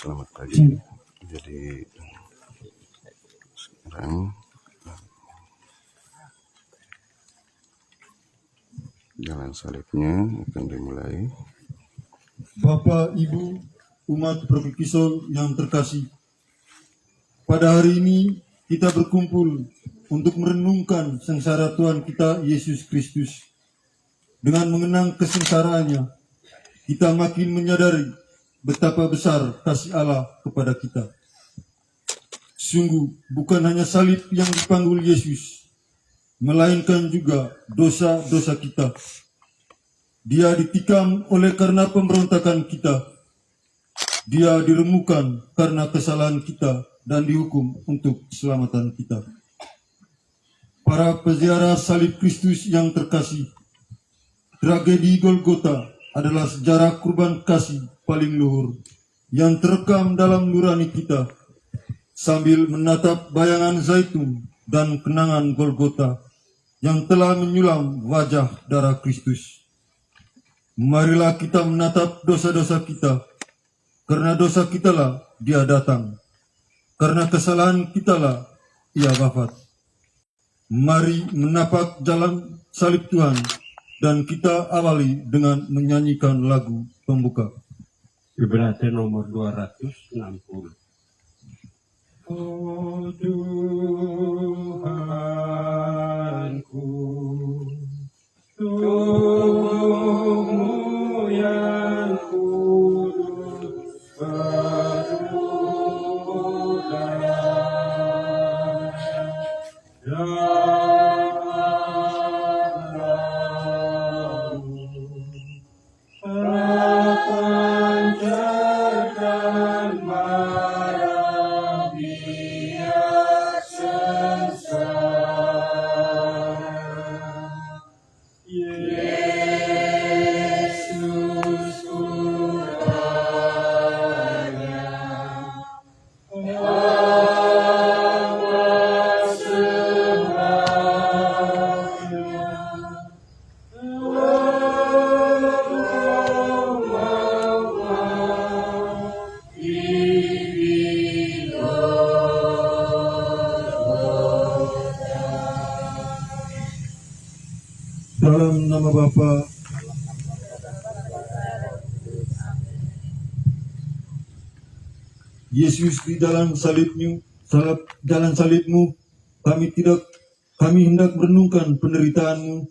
Selamat pagi. Jadi sekarang jalan salibnya akan dimulai. Bapak, Ibu, umat Profekisol yang terkasih, pada hari ini kita berkumpul untuk merenungkan sengsara Tuhan kita Yesus Kristus. Dengan mengenang kesengsaraannya, kita makin menyadari betapa besar kasih Allah kepada kita. Sungguh bukan hanya salib yang dipanggul Yesus, melainkan juga dosa-dosa kita. Dia ditikam oleh karena pemberontakan kita. Dia diremukan karena kesalahan kita dan dihukum untuk keselamatan kita. Para peziarah salib Kristus yang terkasih, tragedi Golgota adalah sejarah kurban kasih paling luhur yang terekam dalam nurani kita. Sambil menatap bayangan zaitun dan kenangan Golgota yang telah menyulam wajah darah Kristus, marilah kita menatap dosa-dosa kita. Karena dosa kitalah Dia datang, karena kesalahan kitalah Ia wafat. Mari menapak jalan salib Tuhan, dan kita awali dengan menyanyikan lagu pembuka. Ibrani nomor 260. Oh Tuhanku, Tuhanmu yang kudus berulang, harapan dan marah biar sengsara. Yesus kurangnya awas sembahnya, Dalam nama Bapa, Yesus, di dalam jalan salibmu, kami hendak merenungkan penderitaanmu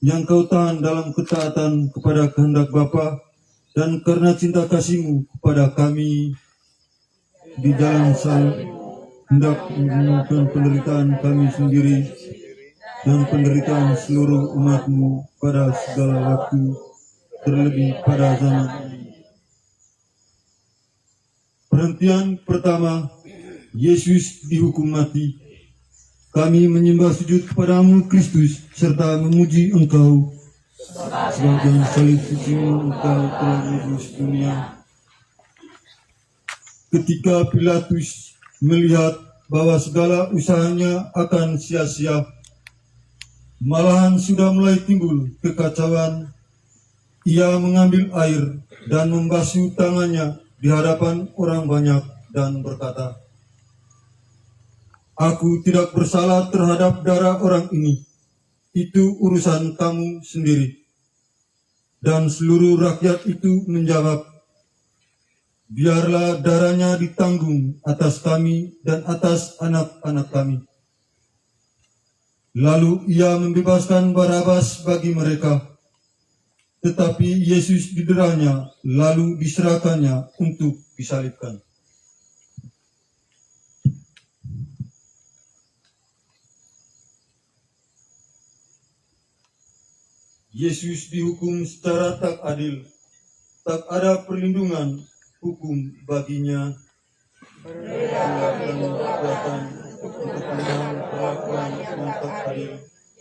yang kau tahan dalam ketaatan kepada kehendak Bapa, dan karena cinta kasihmu kepada kami di dalam salib hendak merenungkan penderitaan kami sendiri dan penderitaan seluruh umatmu pada segala waktu, terlebih pada zaman ini. Perhentian pertama, Yesus dihukum mati. Kami menyembah sujud kepadamu Kristus, serta memuji Engkau. Sebagai salib sucimu Engkau telah menebus dunia. Ketika Pilatus melihat bahwa segala usahanya akan sia-sia, malahan sudah mulai timbul kekacauan, ia mengambil air dan membasuh tangannya di hadapan orang banyak dan berkata, "Aku tidak bersalah terhadap darah orang ini. Itu urusan kamu sendiri." Dan seluruh rakyat itu menjawab, "Biarlah darahnya ditanggung atas kami dan atas anak-anak kami." Lalu ia membebaskan Barabas bagi mereka. Tetapi Yesus dideranya, lalu diserahkannya untuk disalibkan. Yesus dihukum secara tak adil. Tak ada perlindungan hukum baginya. Berikan kekuatan untuk menahan perlakuan yang tak adil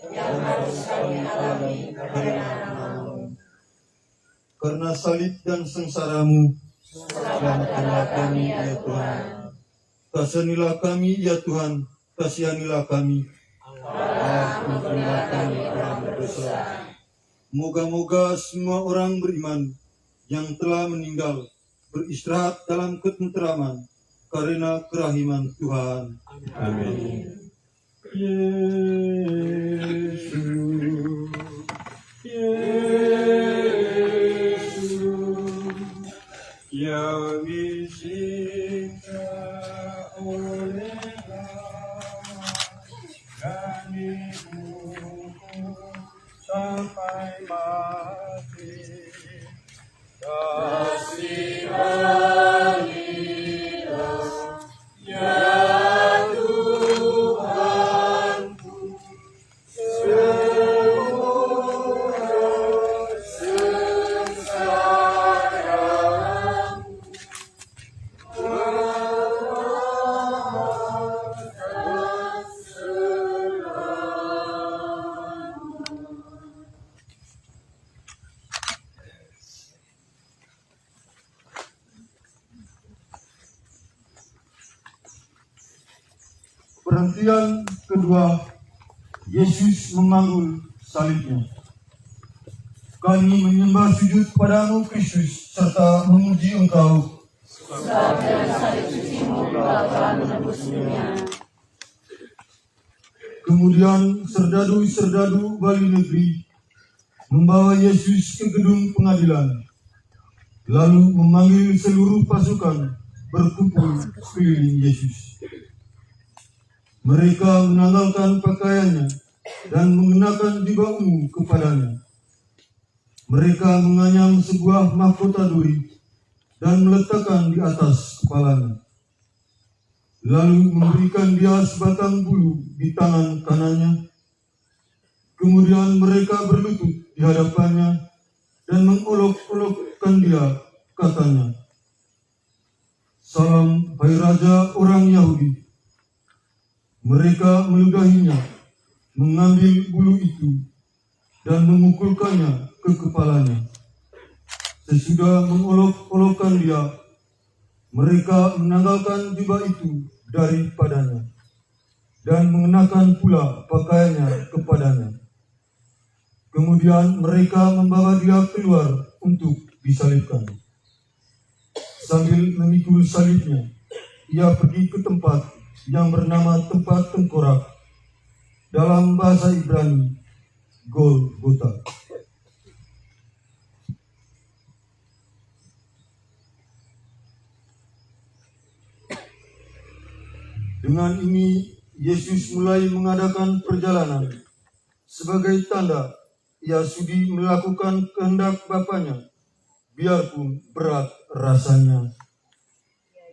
yang harus kami alami karena namamu. Karena salib dan sengsaramu, selamatkanlah kami ya Tuhan. Kasihanilah kami ya Tuhan, kasihanilah kami. Ampunilah kami orang berdosa. Moga-moga semua orang beriman yang telah meninggal beristirahat dalam ketenteraman karena kerahiman Tuhan. Amin. Yesus, yang disiksa oleh dan dihukum sampai mati. Kasihanilah ya Tuhanku, semua sengsaramu. Perhentian kedua, Yesus memanggul salibnya. Kami menyembah sujud padamu Kristus serta memuji Engkau. Sebab dari salib suci-Mu Engkau telah menebus dunia. Kemudian serdadu-serdadu Bali Negeri membawa Yesus ke gedung pengadilan, lalu memanggil seluruh pasukan berkumpul sekeliling Yesus. Mereka menanggalkan pakaiannya dan mengenakan jubah ungu kepadanya. Mereka menganyam sebuah mahkota duri dan meletakkan di atas kepalanya. Lalu memberikan dia sebatang bulu di tangan kanannya. Kemudian mereka berlutut di hadapannya dan mengolok-olokkan dia, katanya, "Salam, hai Raja orang Yahudi." Mereka meludahinya, mengambil bulu itu, dan memukulkannya ke kepalanya. Sesudah mengolok-olokkan dia, mereka menanggalkan jubah itu daripadanya, dan mengenakan pula pakaiannya kepadanya. Kemudian mereka membawa dia keluar untuk disalibkan. Sambil memikul salibnya, ia pergi ke tempat yang bernama tempat tengkorak, dalam bahasa Ibrani, Golgota. Dengan ini, Yesus mulai mengadakan perjalanan. Sebagai tanda, ia sudi melakukan kehendak Bapanya, biarpun berat rasanya.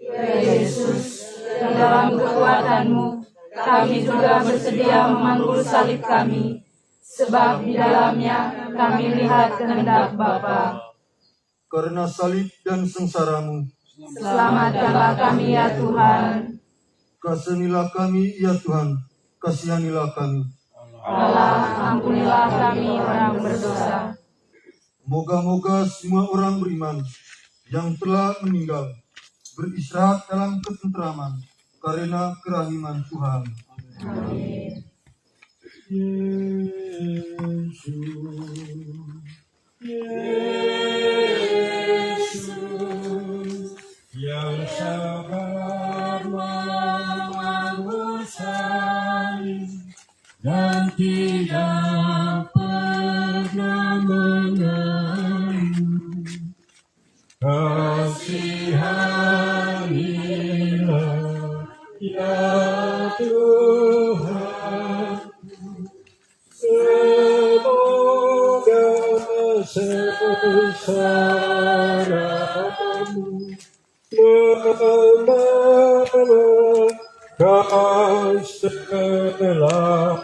Ya Yesus, dalam kekuatan-Mu, kami juga bersedia memanggul salib kami, sebab di dalamnya kami lihat kehendak Bapa. Karena salib dan sengsara-Mu, Selamatkanlah kami ya Tuhan. kasihanilah kami ya Tuhan, kasihanilah kami. Allah, ampunilah kami orang berdosa. Moga-moga semua orang beriman yang telah meninggal beristirahat dalam ketenteraman karena kerahiman Tuhan. Amin. Yesus yang sabar memangku salib dan tidak pernah mengeluh. Kasihanilah ya Tuhan, semoga sengsara-Mu membawa keselamatan.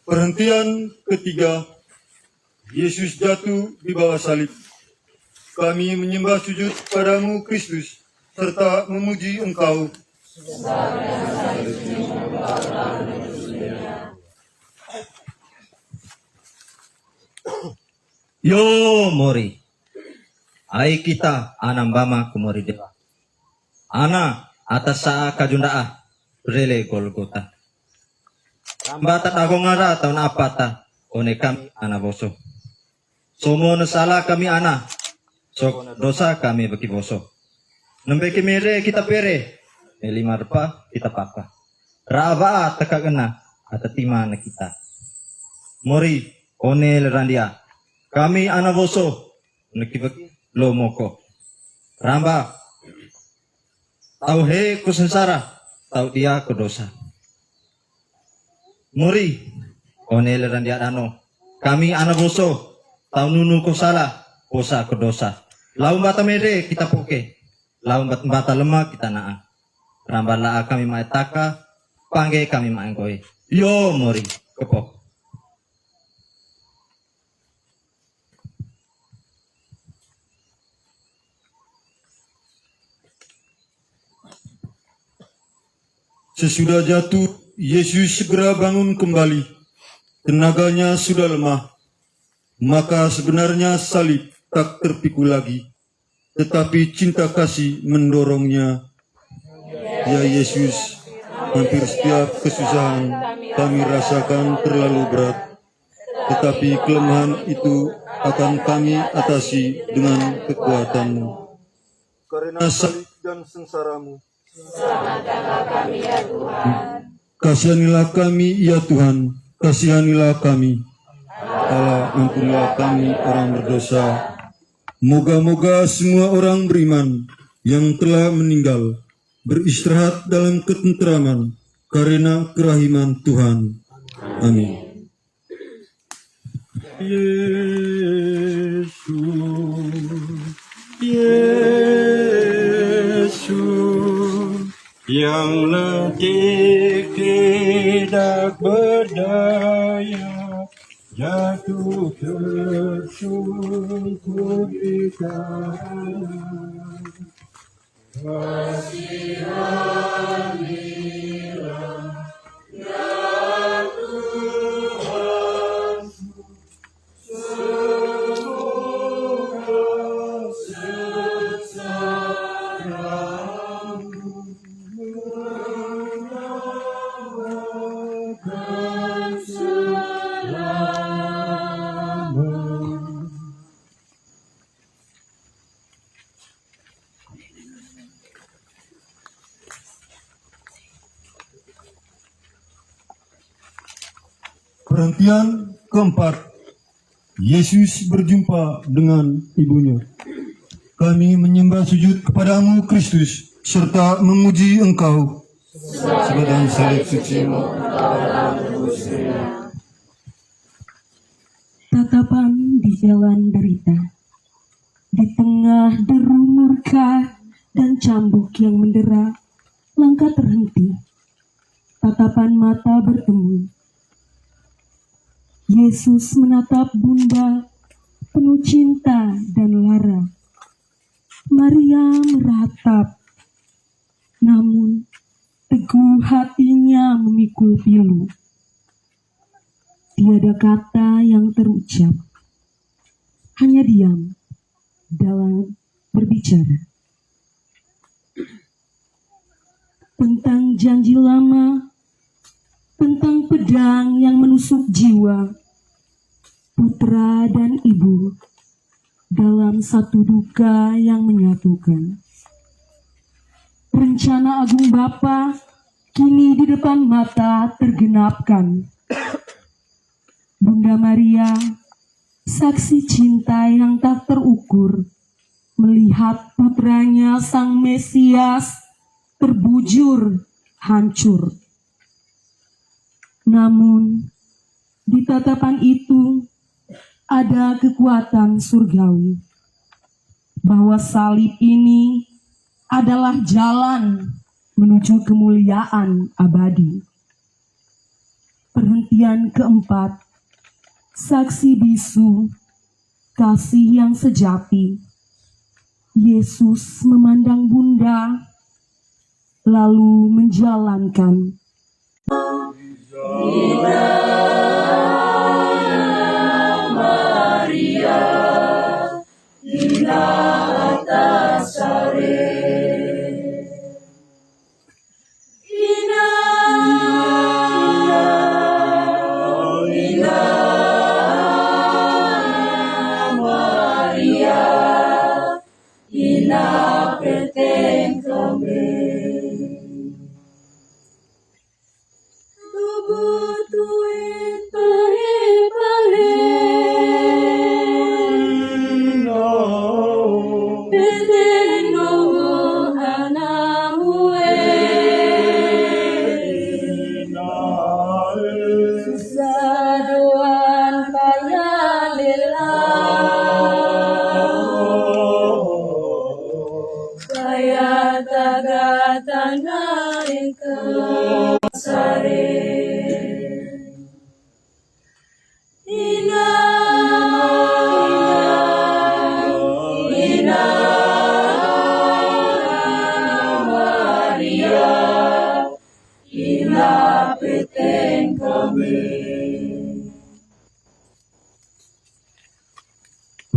Perhentian ketiga, Yesus jatuh di bawah salib. Kami menyembah sujud padamu Kristus, serta memuji Engkau. Yo mori, ai kita anam bama kumori dewa. Ana atas saa kajundaa, brele Golgota. Rambata agongara tahun apa ta, one kami ana boso. Somo salah kami ana, sok dosa kami bagi boso. Nembe kemere kita pere, lima repa kita papa. Rava teka kena, ata timana kita. Mori, one lerandia. Kami ana boso, nekibaki lo moko. Ramba, tau he kusensara, tau dia kudosa. Muri, onel dan dia dano. Kami ana boso, tau nunu ko salah, bosa kudosa. Lau bata mere kita poke, lau bata lemah kita naa. Ramba laa kami maetaka, pangge kami maengkoe. Yo mori, kepok. Sesudah jatuh, Yesus segera bangun kembali. Tenaganya sudah lemah. Maka sebenarnya salib tak terpikul lagi. Tetapi cinta kasih mendorongnya. Ya Yesus, hampir setiap kesusahan kami rasakan terlalu berat. Tetapi kelemahan itu akan kami atasi dengan kekuatan-Mu. Karena salib dan sengsara-Mu, Selamatkanlah kami ya Tuhan. kasihanilah kami ya Tuhan, kasihanilah kami. Allah, ampunilah kami orang berdosa. Moga-moga semua orang beriman yang telah meninggal beristirahat dalam ketenteraman karena kerahiman Tuhan. Amin. Yesus, Yesus, yang letih tidak berdaya, jatuh tersungkur di tanah. Perhentian keempat, Yesus berjumpa dengan ibunya. Kami menyembah sujud kepadamu Kristus, serta memuji Engkau. Sebadan salib suci-Mu, tatapan di jalan derita, di tengah deru murka dan cambuk yang mendera, langkah terhenti, tatapan mata bertemu. Yesus menatap Bunda penuh cinta dan lara. Maria meratap, namun teguh hatinya memikul pilu. Tiada kata yang terucap, hanya diam dalam berbicara. Tentang janji lama, tentang pedang yang menusuk jiwa, putra dan ibu dalam satu duka yang menyatukan. Rencana agung Bapa kini di depan mata tergenapkan. Bunda Maria, saksi cinta yang tak terukur, melihat putranya Sang Mesias terbujur, hancur. Namun, di tatapan itu ada kekuatan surgawi, bahwa salib ini adalah jalan menuju kemuliaan abadi. Perhentian keempat, saksi bisu, kasih yang sejati. Yesus memandang Bunda, lalu menjalankan.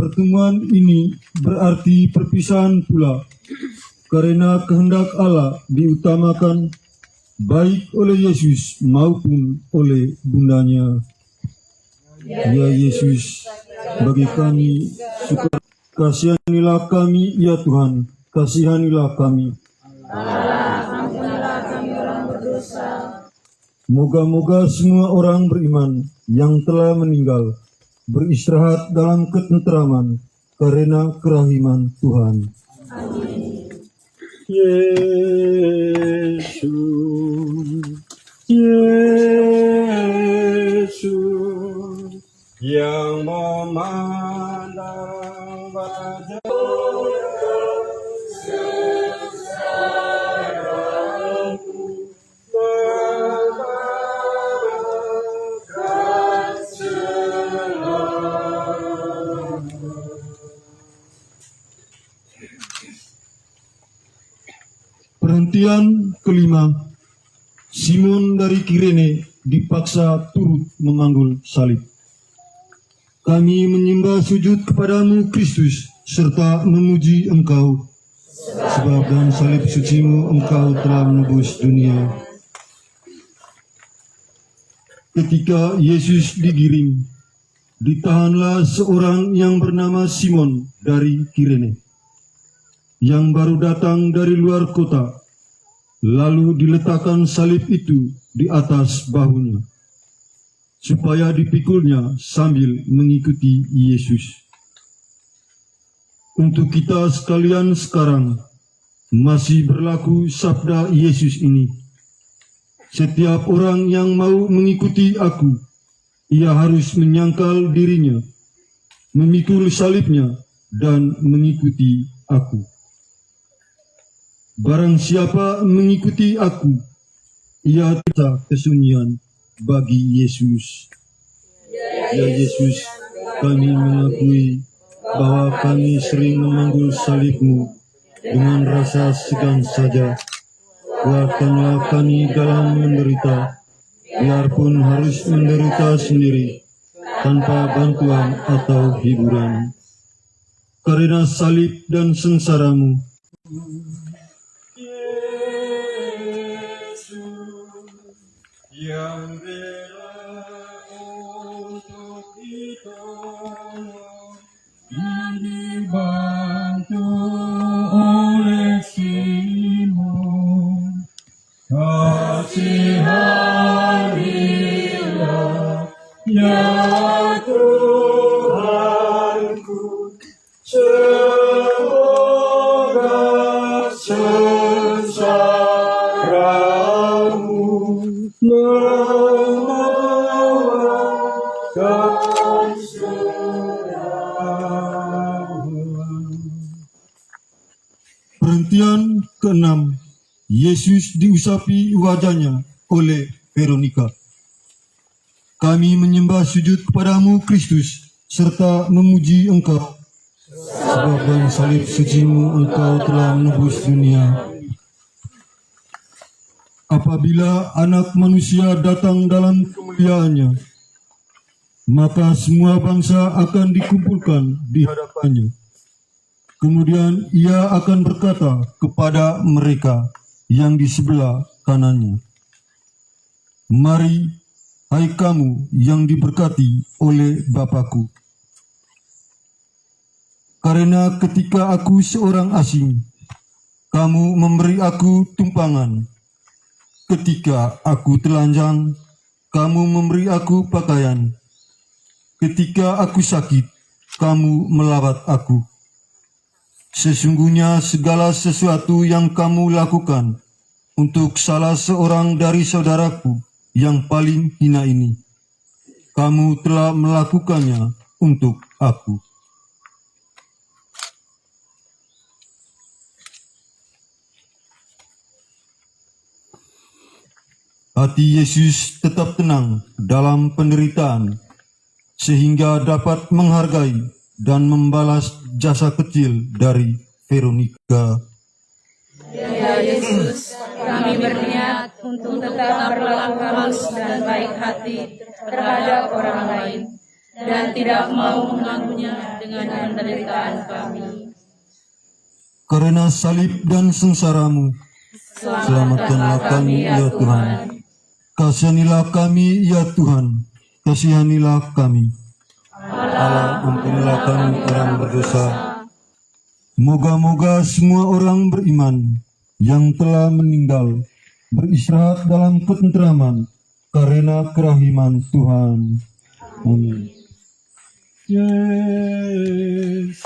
Pertemuan ini berarti perpisahan pula, karena kehendak Allah diutamakan baik oleh Yesus maupun oleh bundanya. Ya Yesus, bagi kami syukur, kasihanilah kami ya Tuhan, kasihanilah kami. Moga-moga semua orang beriman yang telah meninggal beristirahat dalam ketenteraman karena kerahiman Tuhan. Yesus, Yesus yang memandang wajah Perhentian kelima, Simon dari Kirene dipaksa turut memanggul salib. Kami menyembah sujud kepadamu Kristus, serta memuji Engkau, sebab dalam salib sucimu Engkau telah menebus dunia. Ketika Yesus digiring, ditahanlah seorang yang bernama Simon dari Kirene, yang baru datang dari luar kota. Lalu diletakkan salib itu di atas bahunya, supaya dipikulnya sambil mengikuti Yesus. Untuk kita sekalian sekarang, masih berlaku sabda Yesus ini. Setiap orang yang mau mengikuti aku, ia harus menyangkal dirinya, memikul salibnya, dan mengikuti aku. Barang siapa mengikuti aku, ia tidak kesunyian bagi Yesus. Ya Yesus, kami mengakui bahwa kami sering memanggul salib-Mu dengan rasa segan saja. Kuatkanlah kami dalam menderita, biarpun harus menderita sendiri, tanpa bantuan atau hiburan. Karena salib dan sengsara-Mu, yang rela untuk ditolong dan dibantu oleh Simon. Kasihanilah ya Tuhanku, semoga sengsara-Mu membawakan selamat. Perhentian ke-6, Yesus diusapi wajahnya oleh Veronika. Kami menyembah sujud kepadamu Kristus, serta memuji Engkau. Sebab dengan salib suci-Mu Engkau telah menebus dunia. Apabila Anak Manusia datang dalam kemuliaannya, maka semua bangsa akan dikumpulkan di hadapannya. Kemudian Ia akan berkata kepada mereka yang di sebelah kanannya, "Mari, hai kamu yang diberkati oleh Bapa-Ku. Karena ketika aku seorang asing, kamu memberi aku tumpangan. Ketika aku telanjang, kamu memberi aku pakaian. Ketika aku sakit, kamu melawat aku. Sesungguhnya segala sesuatu yang kamu lakukan untuk salah seorang dari saudaraku yang paling hina ini, kamu telah melakukannya untuk aku." Hati Yesus tetap tenang dalam penderitaan, sehingga dapat menghargai dan membalas jasa kecil dari Veronica. Ya Yesus, kami berniat untuk tetap berlaku halus dan baik hati terhadap orang lain, dan tidak mau mengganggunya dengan penderitaan kami. Karena salib dan sengsara-Mu, selamatkanlah kami ya Tuhan. Kasihanilah kami ya Tuhan, kasihanilah kami. Allah, ampunilah kami orang berdosa. Moga-moga semua orang beriman yang telah meninggal beristirahat dalam ketenteraman karena kerahiman Tuhan. Amin. Yesus,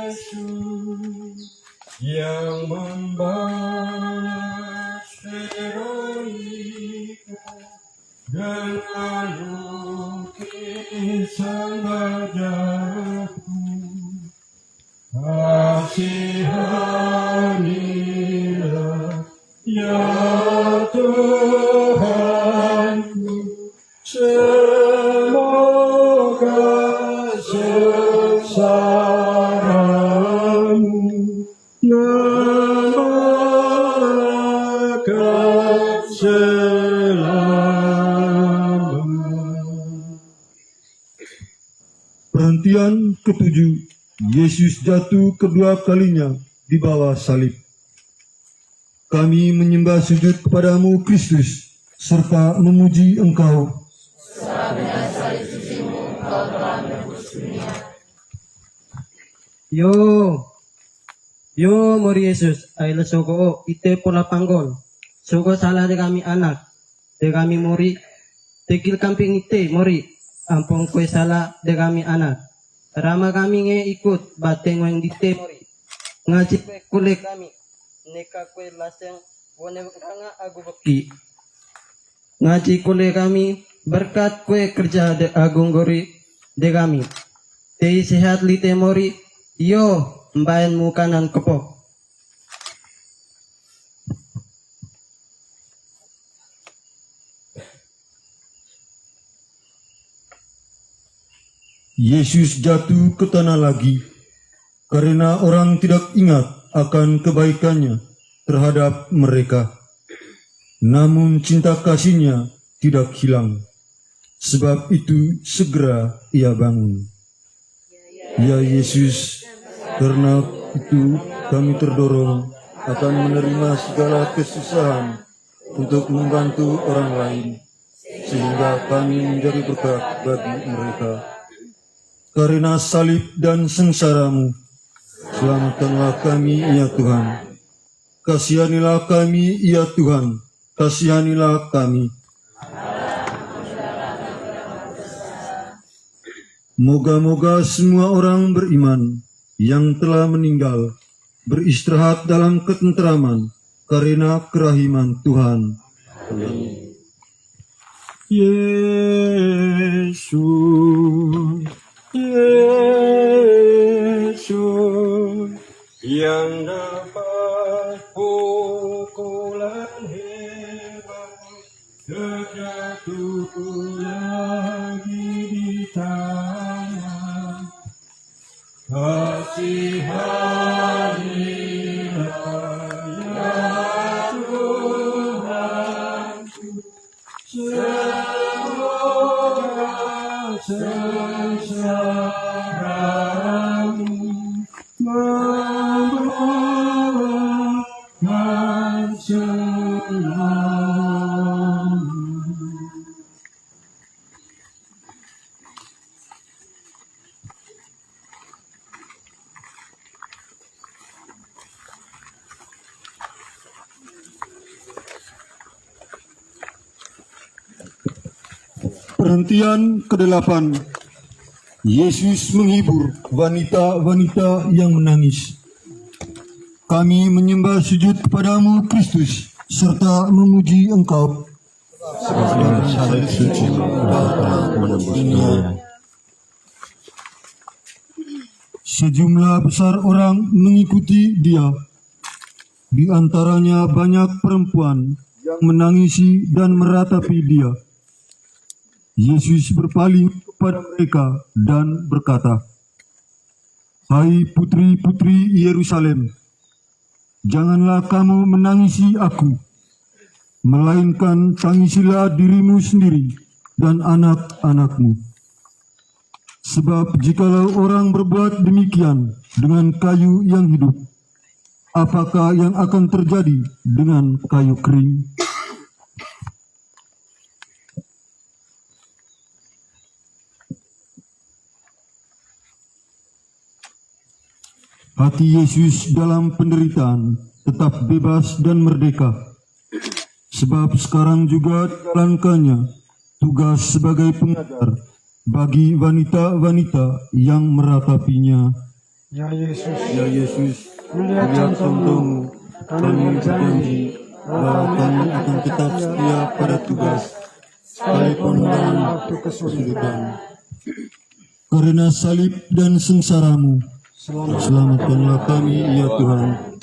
Yesus, yang membalas Veronica dengan lukisan wajahku, kasihanilah ya Tuhanku, semoga sengsara-Mu akan selamat. Perhentian ketujuh, Yesus jatuh kedua kalinya di bawah salib. Kami menyembah sujud kepadamu Kristus, serta memuji Engkau. Yo mori Yesus, ay lasoko ite pola panggol. Soko salah de kami anak, de kami mori, tekil kamping ite mori, ampong kue salah de kami anak. Rama kami nge ikut, bateng weng dite mori. Ngaji kule kami, neka kue laseng, wone ranga agu beki. Ngaji kule kami, berkat kue kerja de agung gori de kami. Tei sehat lite mori, yo mbayan mu kanan kepok. Yesus jatuh ke tanah lagi karena orang tidak ingat akan kebaikannya terhadap mereka. Namun cinta kasihnya tidak hilang. Sebab itu segera ia bangun. Ya Yesus, karena itu kami terdorong akan menerima segala kesusahan untuk membantu orang lain, sehingga kami menjadi berkat bagi mereka. Karena salib dan sengsara-Mu, selamatkanlah kami ya Tuhan. Kasihanilah kami ya Tuhan, kasihanilah kami. Moga-moga semua orang beriman yang telah meninggal beristirahat dalam ketenteraman karena kerahiman Tuhan. Amin. Yesus, Yesus, yang dapat pukulan hebat lagi di tanah, kasihanilah ya Tuhanku, semoga sengsaramu membawakan selalu. Perhentian ke-8. Yesus menghibur wanita-wanita yang menangis. Kami menyembah sujud kepadamu Kristus serta memuji Engkau. Sebab salib suci telah menembus dunia. Sejumlah besar orang mengikuti dia. Di antaranya banyak perempuan yang menangisi dan meratapi dia. Yesus berpaling kepada mereka dan berkata, "Hai putri-putri Yerusalem, janganlah kamu menangisi aku, melainkan tangisilah dirimu sendiri dan anak-anakmu. Sebab jikalau orang berbuat demikian dengan kayu yang hidup, apakah yang akan terjadi dengan kayu kering?" Hati Yesus dalam penderitaan tetap bebas dan merdeka, sebab sekarang juga dijalankannya tugas sebagai pengajar bagi wanita-wanita yang meratapinya. Ya Yesus, Ya Yesus, melihat contohmu, kami berjanji bahwa kami akan tetap setia pada tugas, sekalipun dalam waktu kesulitan. Karena salib dan sengsaramu, selamatkanlah kami ya Tuhan.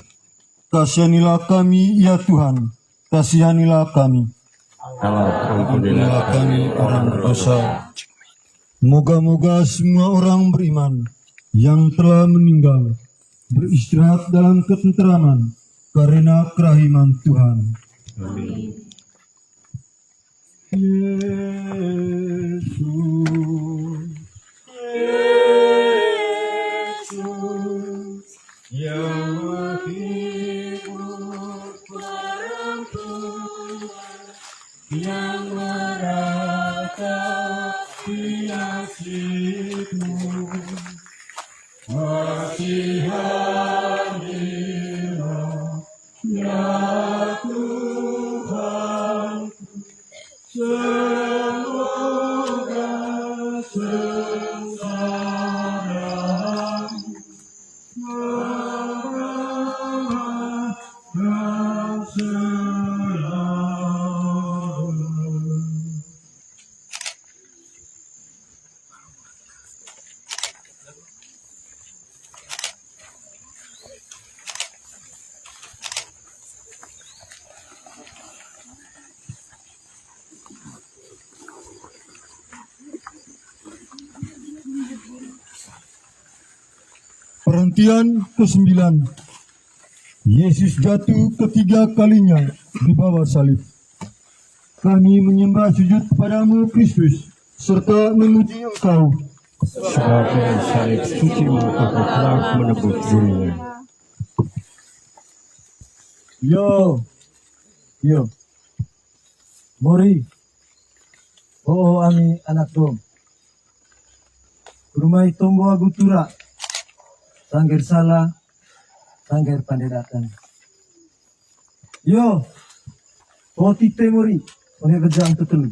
Kasihanilah kami ya Tuhan, kasihanilah kami. Ampunilah kami orang berdosa. Moga-moga semua orang beriman yang telah meninggal beristirahat dalam ketenteraman karena kerahiman Tuhan. Amin. Yesus, yang menghibur perempuan, yang meratapi nasibmu, kasihanilah ya Tuhan, semoga sengsaramu membawakan selalu. Perhentian ke-9. Yesus jatuh ketiga kalinya di bawah salib. Kami menyembah sujud kepadamu Kristus serta memuji Engkau. Sebab dengan salib sucimu aku telah menebus dunia. Yo, Mori, ami anak dom. Rumah tombo agutura, sangger salah, sangger pandai Yo, tite Mori, oleh berjam tutulu.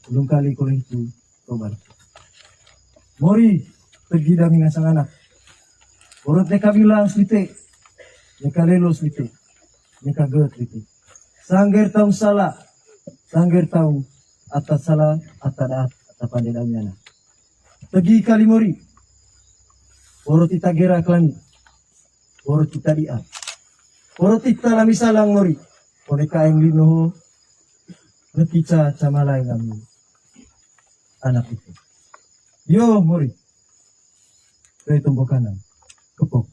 Belum kali kau itu, tobat. Mori, pergi dah mingasang anak. Urut neka bilang slite, neka lelo slite, neka geut slite. Sangger tahu salah, sangger tahu atas salah, atas pandai anak. Pergi kali Mori, urut kita gerak lagi, urut kita dia. Urut kita lami salang Mori, oneka yang linoho, berbicara sama lain kami anak itu. Yo murid, dari tumpuk kanan, kepuk.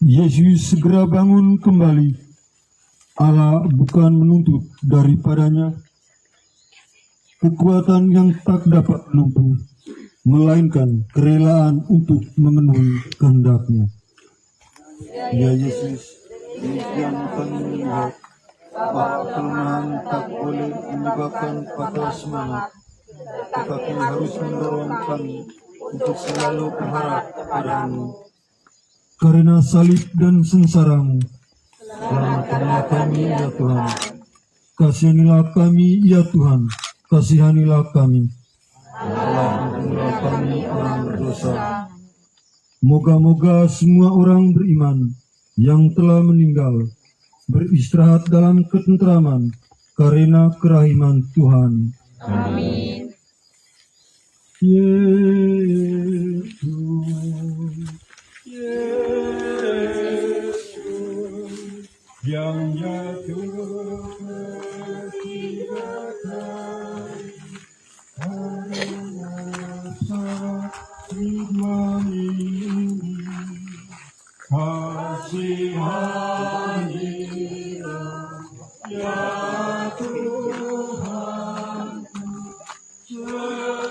Yesus segera bangun kembali. Allah bukan menuntut daripadanya kekuatan yang tak dapat lumpuh, melainkan kerelaan untuk memenuhi kehendak-Nya. Ya Yesus, demikian kami melihat bahwa kelemahan tak boleh menyebabkan patah semangat, tetapi harus mendorong kami untuk selalu berharap padamu. Karena salib dan sengsara-Mu, selamatkanlah kami ya Tuhan. Kasihanilah kami ya Tuhan, kasihanilah kami. Ampunilah kami orang berdosa. Moga-moga semua orang beriman yang telah meninggal beristirahat dalam ketentraman karena kerahiman Tuhan. Amin. Yesus, yang jatuh ketigatan karena sakit ini, kasihanilah ya Tuhan, semoga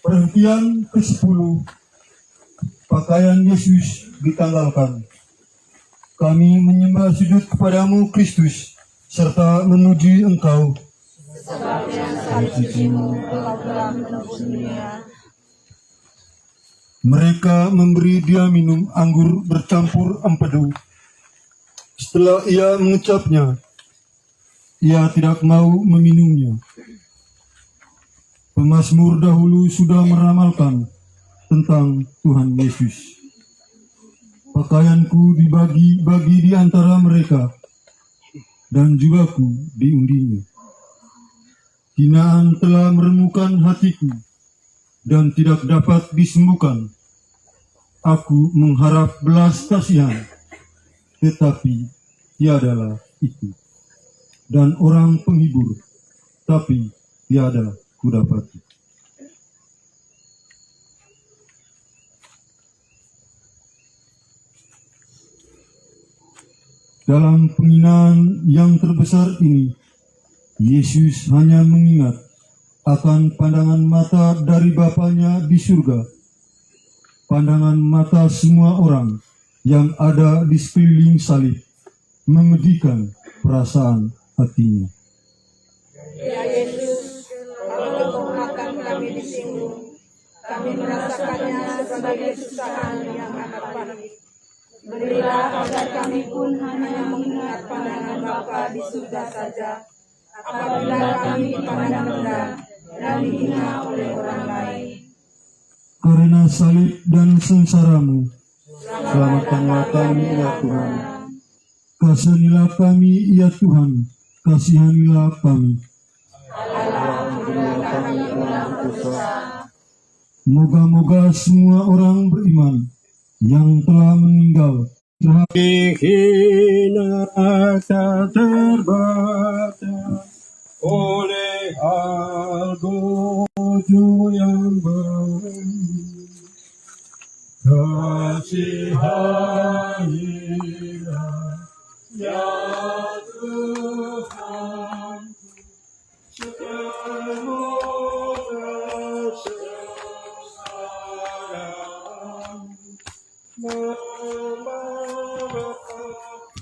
Perhentian ke-10, pakaian Yesus ditanggalkan. Kami menyembah sujud kepadamu Kristus, serta memuji Engkau. Sebab dengan salib suci-Mu Engkau telah menebus dunia. Mereka memberi Dia minum anggur bercampur empedu. Setelah Ia mengecapnya, Ia tidak mau meminumnya. Pemazmur dahulu sudah meramalkan tentang Tuhan Yesus. Pakaianku dibagi-bagi di antara mereka, dan jugaku diundinya. Hinaan telah meremukkan hatiku, dan tidak dapat disembuhkan. Aku mengharap belas kasihan, tetapi tiadalah itu. Dan orang penghibur, tapi tiada kudapati. Dalam penghinaan yang terbesar ini, Yesus hanya mengingat akan pandangan mata dari Bapanya di surga, pandangan mata semua orang yang ada di sekeliling salib, memedihkan perasaan hatinya. Ya Yesus, kalau akan kami disinggung, kami merasakannya sebagai susahan yang amat pahit. Berilah agar kami pun hanya mengingat pandangan Bapa di surga saja, apabila kami dipandang rendah dan dihina oleh orang lain. Karena salib dan sengsara-Mu, selamatkanlah kami ya Tuhan. Kasihanilah kami ya Tuhan, kasihanilah kami. Ampunilah kami orang berdosa. Moga-moga semua orang beriman yang telah meninggal Hina tak terbatas oleh algojo yang baik. Kasihanilah ya Tuhan, semoga sengsara membawa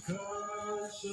kasih.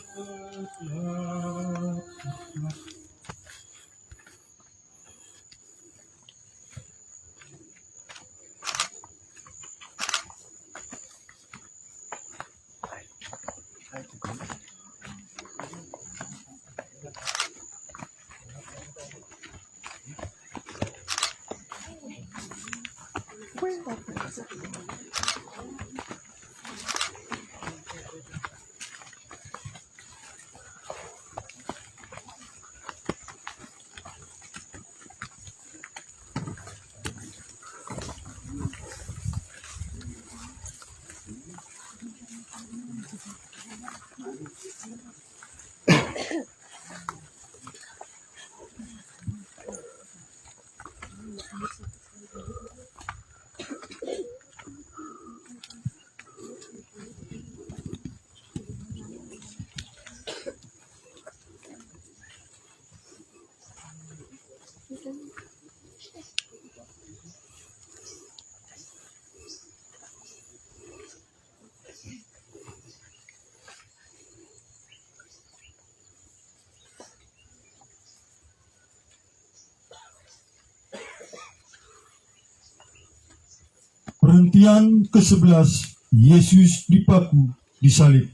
Perhentian ke-11, Yesus dipaku, disalib.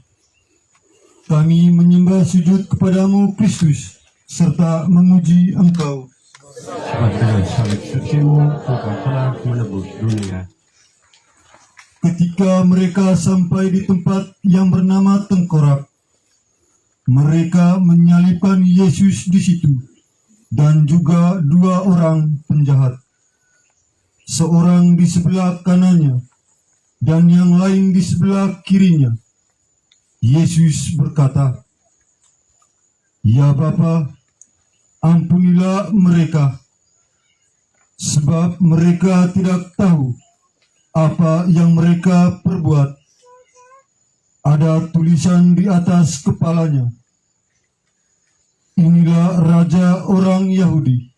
Kami menyembah sujud kepadamu Kristus, serta memuji Engkau. Sebab dengan salib sucimu Engkau telah menebus dunia. Ketika mereka sampai di tempat yang bernama Tengkorak, mereka menyalibkan Yesus di situ, dan juga dua orang penjahat. Seorang di sebelah kanannya, dan yang lain di sebelah kirinya. Yesus berkata, "Ya Bapa, ampunilah mereka, sebab mereka tidak tahu apa yang mereka perbuat." Ada tulisan di atas kepalanya, "Inilah Raja orang Yahudi."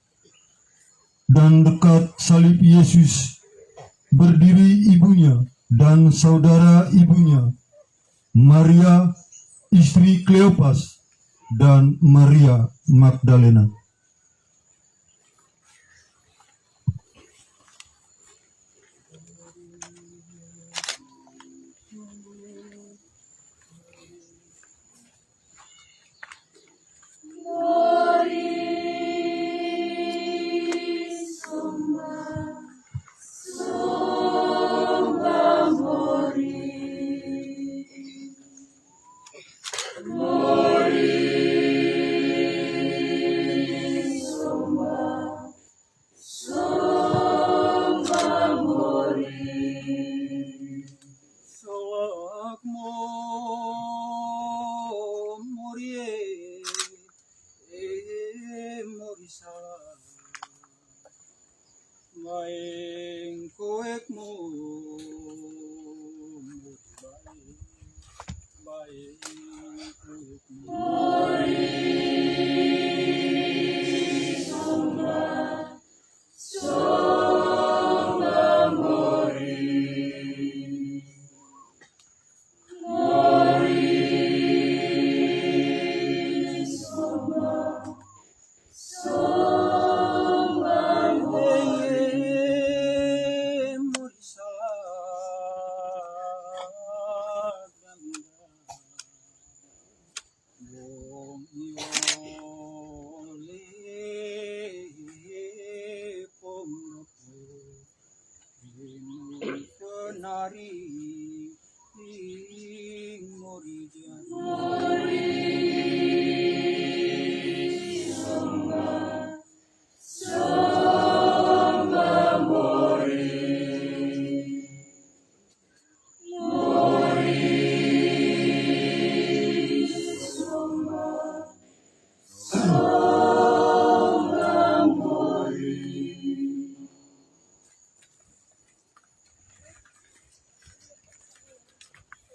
Dan dekat salib Yesus berdiri ibunya dan saudara ibunya, Maria, istri Kleopas, dan Maria Magdalena.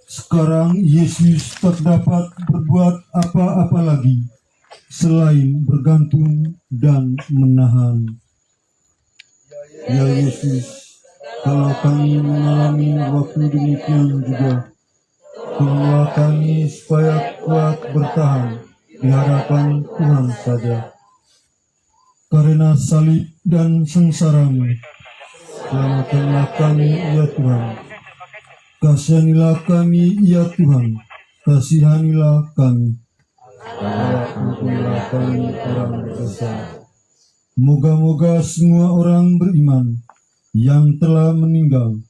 Sekarang Yesus tak dapat berbuat apa-apa lagi selain bergantung dan menahan. Ya Yesus, kalau kami mengalami waktu demikian juga, Tolonglah kami supaya kuat bertahan di hadapan Tuhan saja. Karena salib dan sengsara-Mu, selamatkanlah kami ya Tuhan. Kasihanilah kami ya Tuhan, kasihanilah kami. Ampunilah kami orang dosa. Moga-moga semua orang beriman yang telah meninggal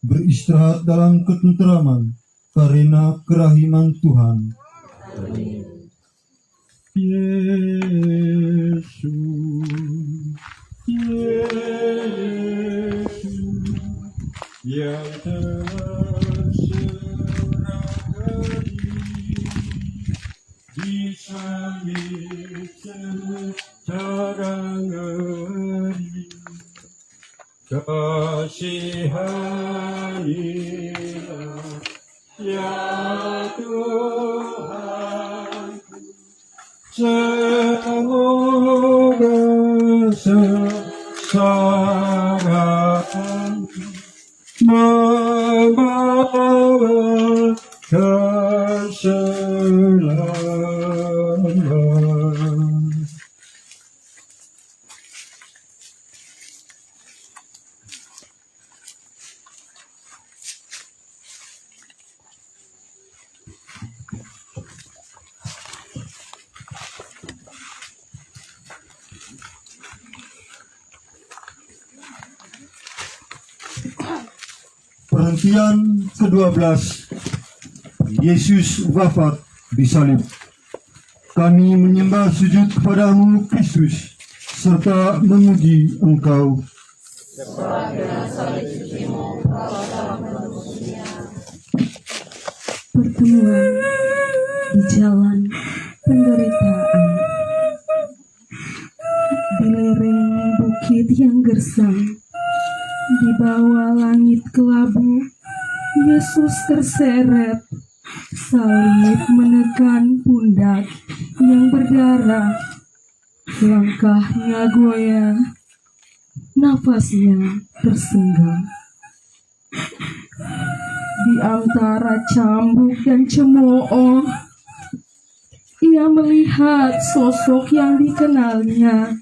beristirahat dalam ketenteraman karena kerahiman Tuhan. Yesus yang telah serahkan di salib secara ngeri, kasihanilah ya Tuhan, semoga sengsara membawa keselamatan. Perhentian ke-12. Yesus wafat di salib. Kami menyembah sujud kepadamu Kristus, serta memuji Engkau. Pertemuan di jalan penderitaan, di lereng bukit yang gersang, di bawah langit kelabu, Yesus terseret, salib menekan pundak yang berdarah, langkahnya goyah, nafasnya tersenggah. Di antara cambuk dan cemooh, ia melihat sosok yang dikenalnya,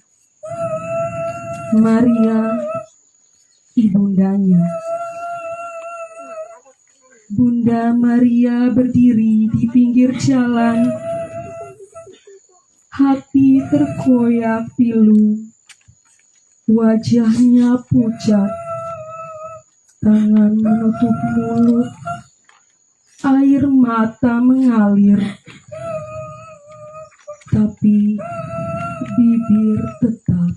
Maria, ibundanya. Bunda Maria berdiri di pinggir jalan, hati terkoyak pilu, wajahnya pucat, tangan menutup mulut, air mata mengalir, tapi bibir tetap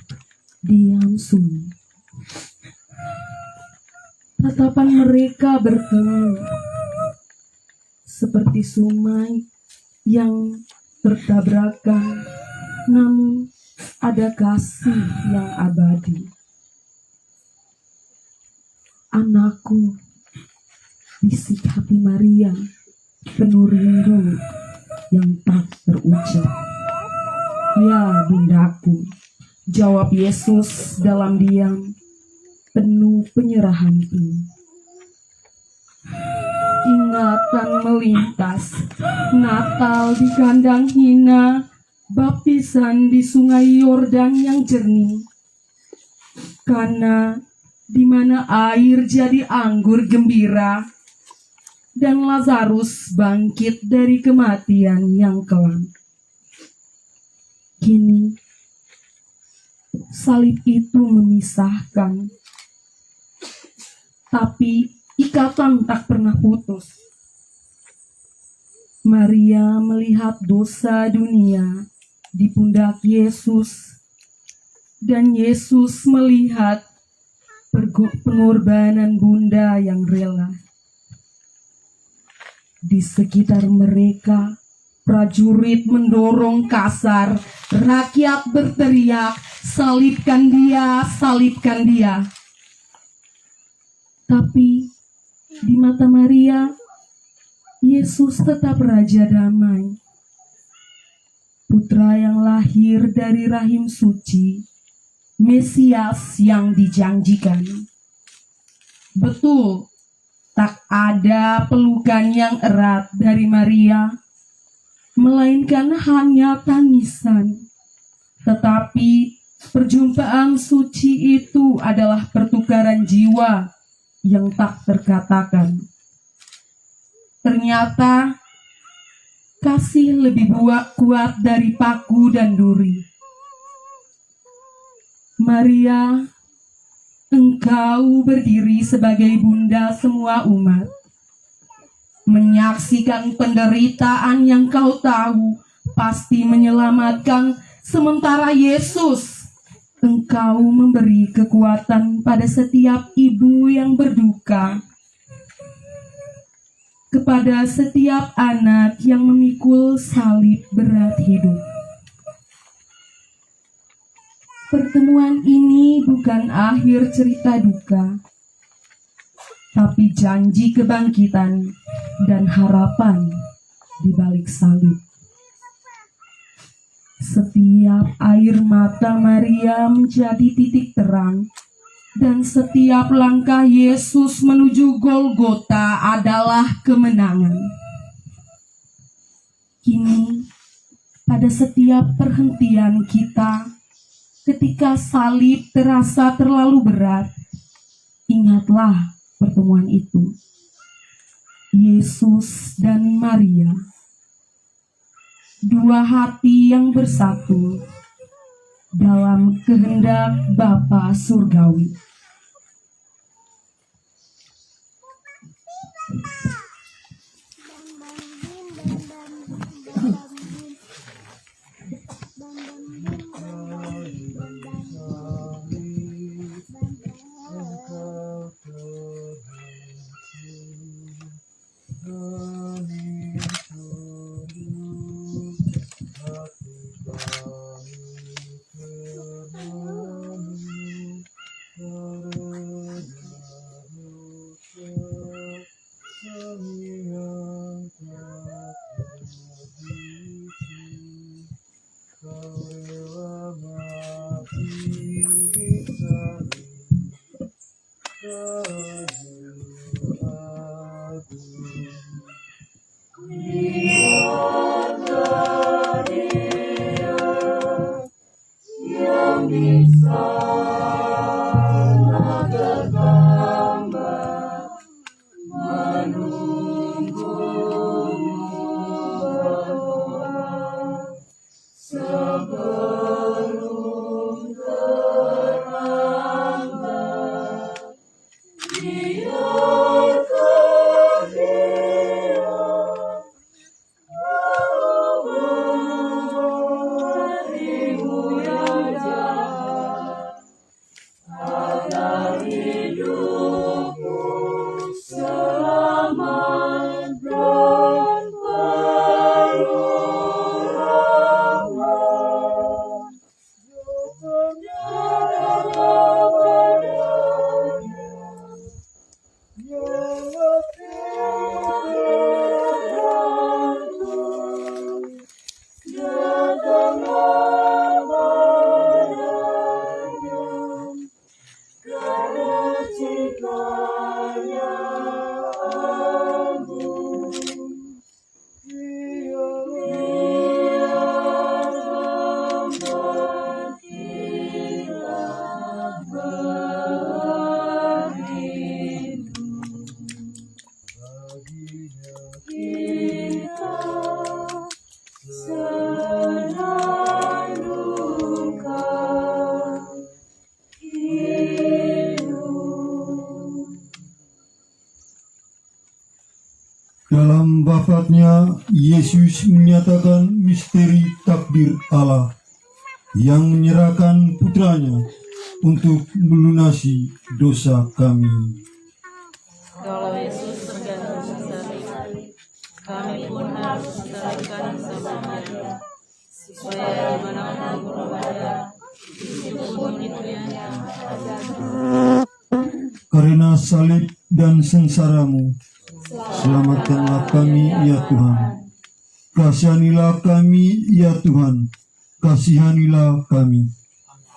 diam sunyi. Tatapan mereka bertemu, seperti sungai yang bertabrakan, namun ada kasih yang abadi. Anakku, bisik hati Maria, penuh rindu yang tak terucap. Ya bundaku, jawab Yesus dalam diam, penuh penyerahan ini. Ingatan melintas, Natal di kandang hina, baptisan di sungai Yordan yang jernih. Karena di mana air jadi anggur gembira, dan Lazarus bangkit dari kematian yang kelam. Kini salib itu memisahkan, tapi ikatan tak pernah putus. Maria melihat dosa dunia di pundak Yesus, dan Yesus melihat pengorbanan Bunda yang rela. Di sekitar mereka, prajurit mendorong kasar, rakyat berteriak, "Salibkan dia, salibkan dia." Tapi di mata Maria, Yesus tetap Raja Damai, Putra yang lahir dari rahim suci, Mesias yang dijanjikan. Betul, Tak ada pelukan yang erat dari Maria, melainkan hanya tangisan. Tetapi perjumpaan suci itu adalah pertukaran jiwa yang tak terkatakan. Ternyata kasih lebih kuat dari paku dan duri. Maria, engkau berdiri sebagai bunda semua umat, menyaksikan penderitaan yang kau tahu pasti menyelamatkan, sementara Yesus, engkau memberi kekuatan pada setiap ibu yang berduka, kepada setiap anak yang memikul salib berat hidup. Pertemuan ini bukan akhir cerita duka, tapi janji kebangkitan dan harapan di balik salib. Setiap air mata Maria menjadi titik terang, dan setiap langkah Yesus menuju Golgota adalah kemenangan. Kini, pada setiap perhentian kita, ketika salib terasa terlalu berat, ingatlah pertemuan itu. Yesus dan Maria, dua hati yang bersatu dalam kehendak Bapa Surgawi. Dalam wafatnya, Yesus menyatakan misteri takdir Allah yang menyerahkan putranya untuk melunasi dosa kami. Kalau Yesus tergantung salib, kami pun harus disalibkan bersamanya, supaya dimanapun berada, disebut hidupnya agar Karena salib dan sengsaramu, selamatkanlah kami ya Tuhan. Kasihanilah kami ya Tuhan. Kasihanilah kami.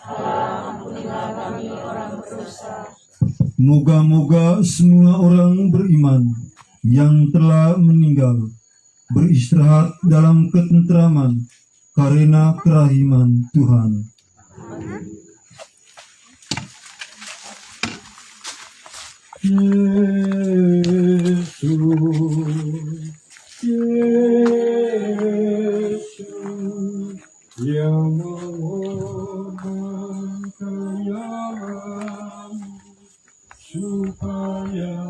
ampunilah kami orang berdosa, Moga-moga semua orang beriman yang telah meninggal beristirahat dalam ketentraman karena kerahiman Tuhan. Yesus yang mengorbankan nyawamu supaya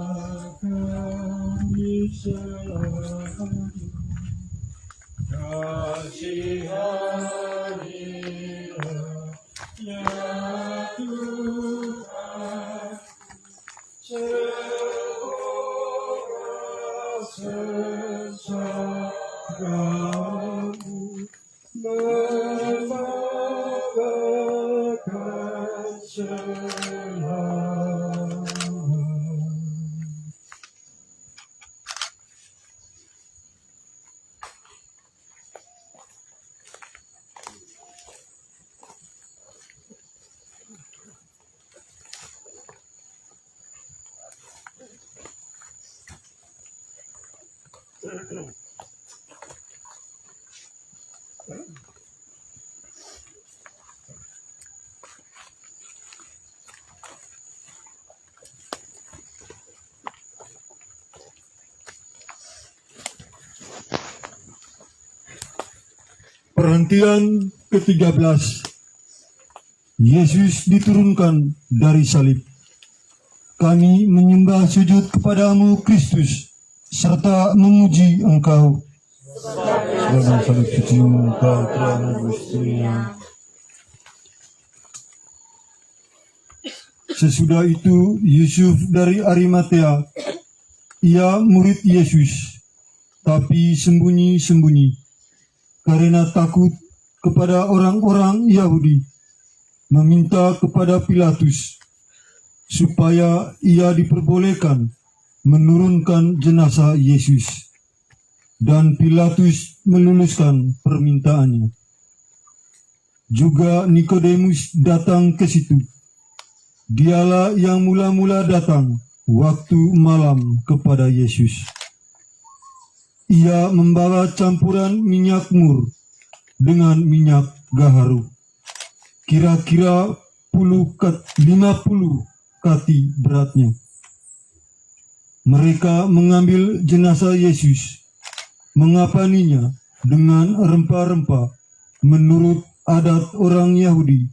kami selamat. Kasihanilah ya Tuhan seorang sesamamu membawakan selamat. Perhentian ke-13. Yesus diturunkan dari salib. Kami menyembah sujud kepadamu Kristus, serta memuji Engkau. Dalam salib suci-Mu Engkau telah menebus dunia. Sesudah itu Yusuf dari Arimatea, ia murid Yesus, tapi sembunyi-sembunyi karena takut kepada orang-orang Yahudi, meminta kepada Pilatus supaya ia diperbolehkan menurunkan jenazah Yesus. Dan Pilatus meluluskan permintaannya. Juga Nikodemus datang ke situ. Dialah yang mula-mula datang waktu malam kepada Yesus. Ia membawa campuran minyak mur dengan minyak gaharu, kira-kira 50 kati beratnya. Mereka mengambil jenazah Yesus, mengapaninya dengan rempah-rempah menurut adat orang Yahudi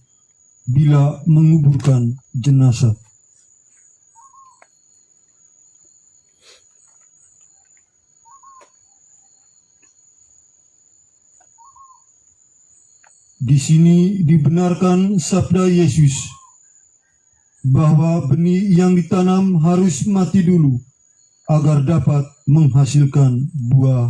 bila menguburkan jenazah. Di sini dibenarkan sabda Yesus bahwa benih yang ditanam harus mati dulu agar dapat menghasilkan buah.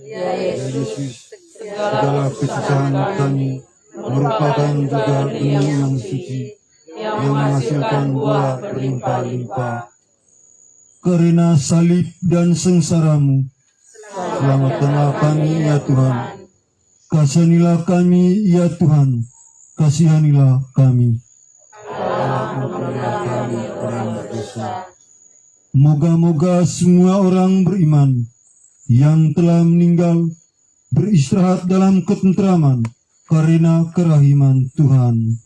Ya Yesus, Segala kesusahan kami merupakan juga benih yang suci yang menghasilkan buah berlimpah-limpah. Karena salib dan sengsara-Mu, selamatkanlah kami ya Tuhan. Kasihanilah kami ya Tuhan, kasihanilah kami. Moga-moga semua orang beriman yang telah meninggal beristirahat dalam ketentraman karena kerahiman Tuhan.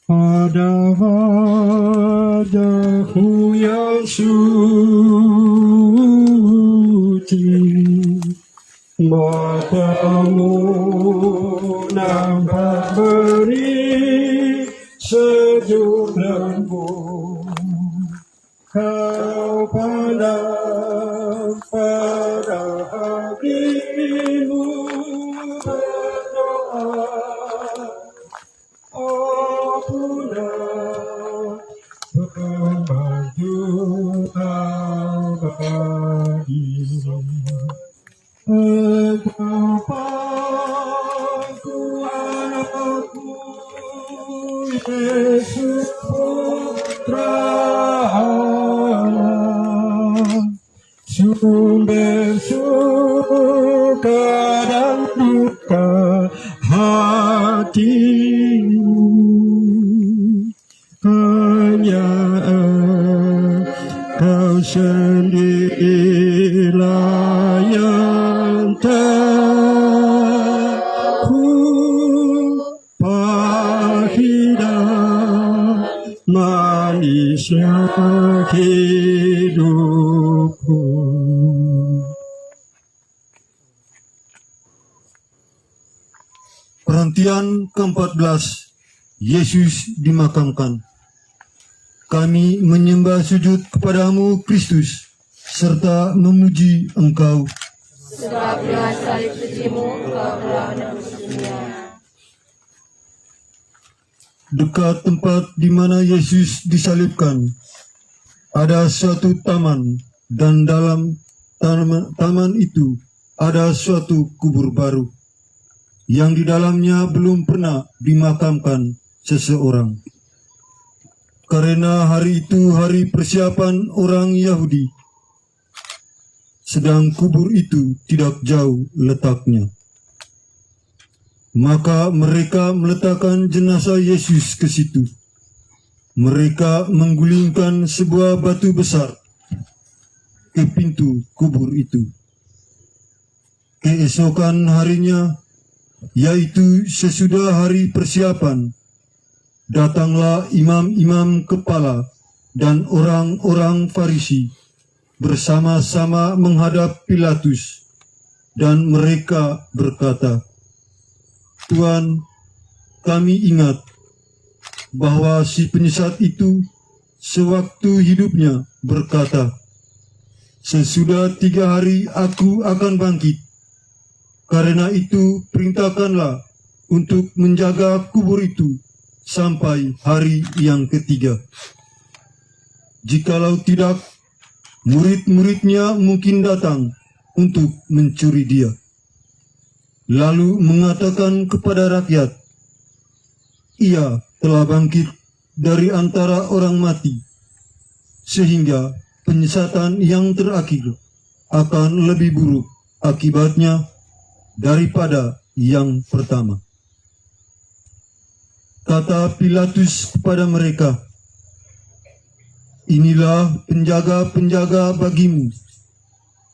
Pada wajah-Mu yang suci, mata-Mu nampak beri sejuk lembut. Kau pandang pada hatimu berdoa, ampunlah pembantu abadi. Engkau Bapa-Ku, Anakku, Yesus Putra Allah, sumber suka dan duka hatimu. sendirilah yang terpahidam manisnya hidupku. Perhentian ke-14, Yesus dimakamkan. Kami menyembah sujud kepadamu, Kristus, serta memuji Engkau. Sebab dengan salib sucimu Engkau telah menebus dunia. Dekat tempat di mana Yesus disalibkan, ada suatu taman, dan dalam taman itu ada suatu kubur baru, yang di dalamnya belum pernah dimakamkan seseorang. Karena hari itu hari persiapan orang Yahudi, sedang kubur itu tidak jauh letaknya. Maka mereka meletakkan jenazah Yesus ke situ. Mereka menggulingkan sebuah batu besar ke pintu kubur itu. Keesokan harinya, yaitu sesudah hari persiapan, datanglah imam-imam kepala dan orang-orang Farisi bersama-sama menghadap Pilatus, dan mereka berkata, "Tuan, kami ingat bahwa si penyesat itu sewaktu hidupnya berkata, 'Sesudah 3 hari aku akan bangkit.' Karena itu perintahkanlah untuk menjaga kubur itu sampai hari yang ketiga. Jikalau tidak, murid-muridnya mungkin datang untuk mencuri dia, lalu mengatakan kepada rakyat, 'Ia telah bangkit dari antara orang mati,' sehingga penyesatan yang terakhir akan lebih buruk akibatnya daripada yang pertama." Kata Pilatus kepada mereka, "Inilah penjaga-penjaga bagimu.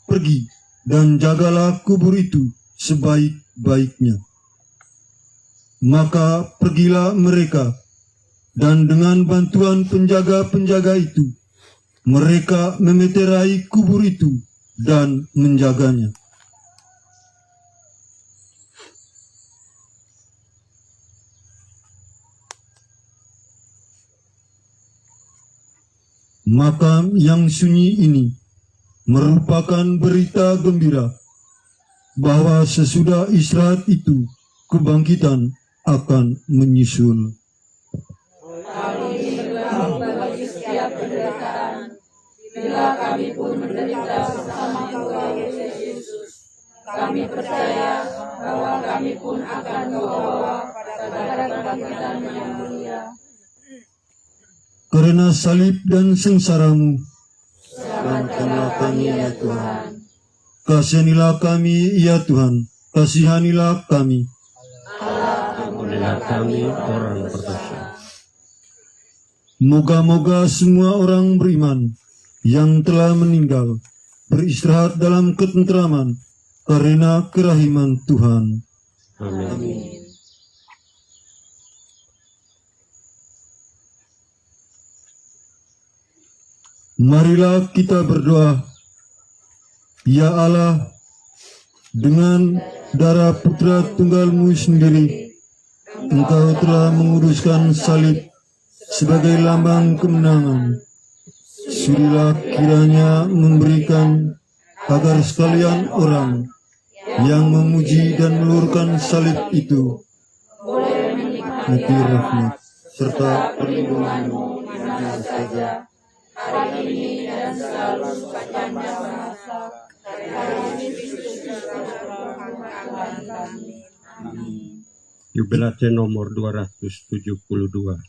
Pergi dan jagalah kubur itu sebaik-baiknya." Maka pergilah mereka, dan dengan bantuan penjaga-penjaga itu, mereka memeterai kubur itu dan menjaganya. Makam yang sunyi ini merupakan berita gembira bahwa sesudah istirahat itu kebangkitan akan menyusul. Hal ini berlaku bagi setiap penderitaan. Bila kami pun menderita bersama Tuhan Yesus, kami percaya bahwa kami pun akan dibawa pada kebangkitan yang mulia. Karena salib dan sengsaramu, Selamatkanlah kami ya Tuhan. kasihanilah kami ya Tuhan, kasihanilah kami. Ampunilah kami orang berdosa. Moga-moga semua orang beriman yang telah meninggal beristirahat dalam ketentraman karena kerahiman Tuhan. Amin. Marilah kita berdoa. Ya Allah, dengan darah putra tunggal-Mu sendiri, Engkau telah menguduskan salib sebagai lambang kemenangan. Sudilah kiranya memberikan agar sekalian orang yang memuji dan meluhurkan salib itu Boleh menikmati rahmat serta perlindungan-Mu di mana saja, hari ini dan selalu sepanjang masa. Jubilate nomor 272.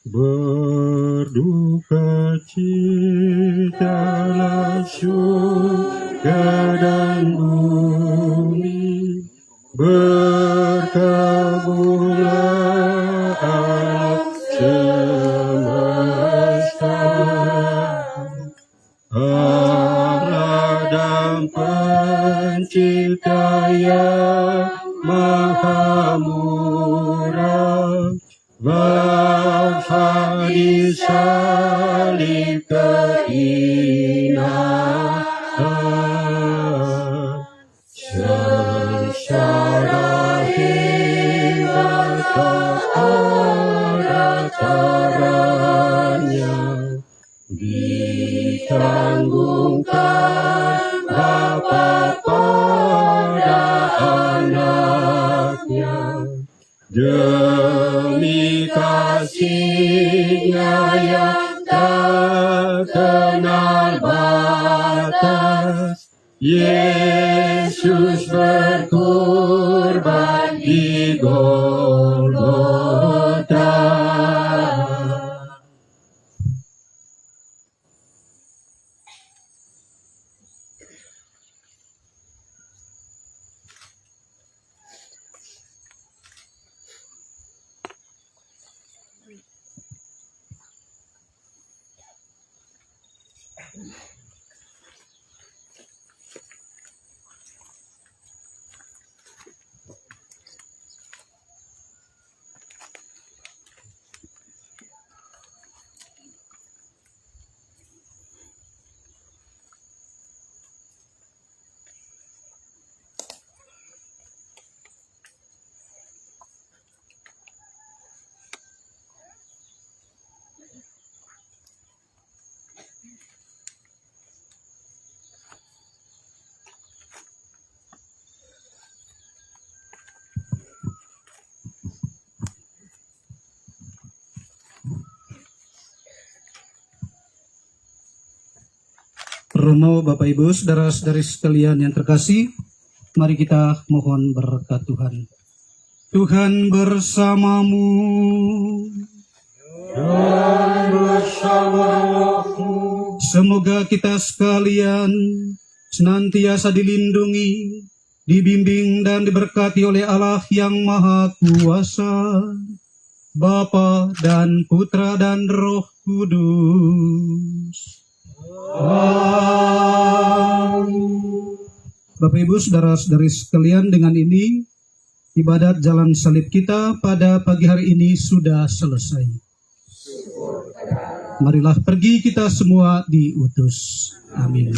Berduka citalah surga dan bumi, berkabullah alam semesta. Peradam Pencipta yang Maha Murah, Bapa disalib kehinaan, secara hebat tak ada taranya, ditanggungkan Bapa pada anaknya, demi kasihnya yang tak kenal batas, Yesus berkorban di Golgota. Romo, Bapak Ibu, saudara-saudari sekalian yang terkasih, mari kita mohon berkat Tuhan. Tuhan bersamamu. Dan bersamaku. Semoga kita sekalian senantiasa dilindungi, dibimbing dan diberkati oleh Allah yang Maha Kuasa, Bapa dan Putra dan Roh Kudus. Bapak Ibu, saudara-saudari sekalian, dengan ini ibadat jalan salib kita pada pagi hari ini sudah selesai. Marilah pergi kita semua diutus. Amin.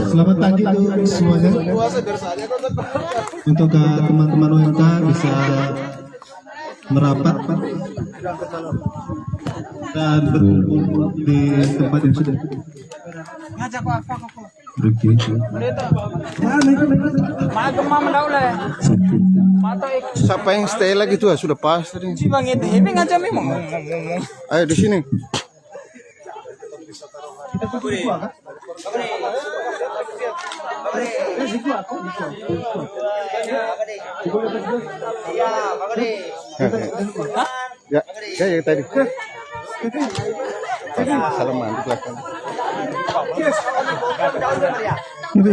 Selamat pagi untuk semuanya. Untuk teman-teman UMK bisa merapat dan berkumpul di tempat yang sudah Siapa yang stay lagi tuh? Sudah pas tadi. Ayo di sini. Ya tadi. Salaman di belakang. Ini.